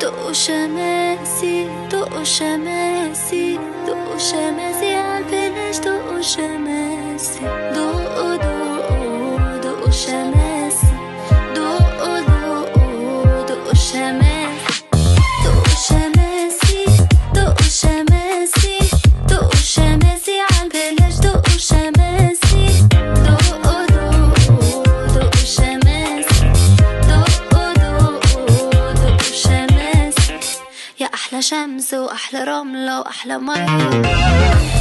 دقوا شماسي دقوا شماسي دقوا شماسي عالبلاش دقوا شماسي دقوا دقوا دقوا شماسي دقوا دقوا دقوا شماسي دقوا شماسي دقوا شماسي دقوا شماسي عالبلاش دقوا شماسي دقوا دقوا دقوا شماسي دقوا دقوا دقوا شماسي يا أحلى شمس وأحلى رملة وأحلى مية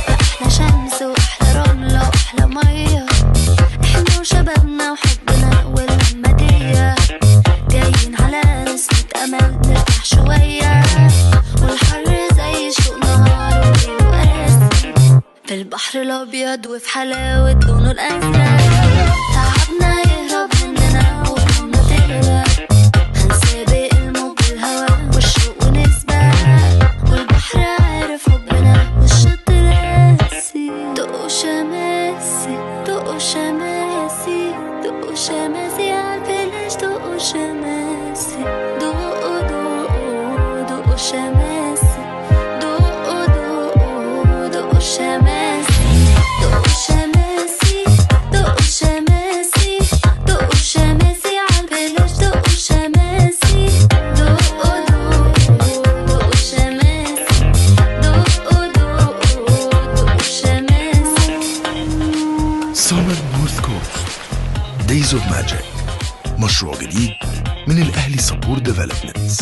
يا أحلى شمس وأحلى رملة وأحلى مية إحنا وشبابنا وحبنا والمدية جايين على نسمة أمل نرتاح شوية والحر زي شوق نهار وليل وقاسي في البحر الأبيض وفي حلاوة لونه الأزرق تعبنا يهرب مننا وهمنا تغرق هنسابق الموج بالهوا والشوق ونسبق والبحر عارف حبنا والشط راسي دقوا شماسي دقوا شماسي دقوا شماسي عالبلاش دقوا شماسي دقوا دقوا دقوا شماسي دقوا دقوا دقوا شماسي دقوا شماسي دقوا شماسي دقوا شماسي عالبلاش دقوا شماسي دقوا دقوا دقوا شماسي دقوا دقوا دقوا شماسي. Summer North Coast Days of Magic، مشروع جديد من الأهلي سبورت ديفلوبمنتس.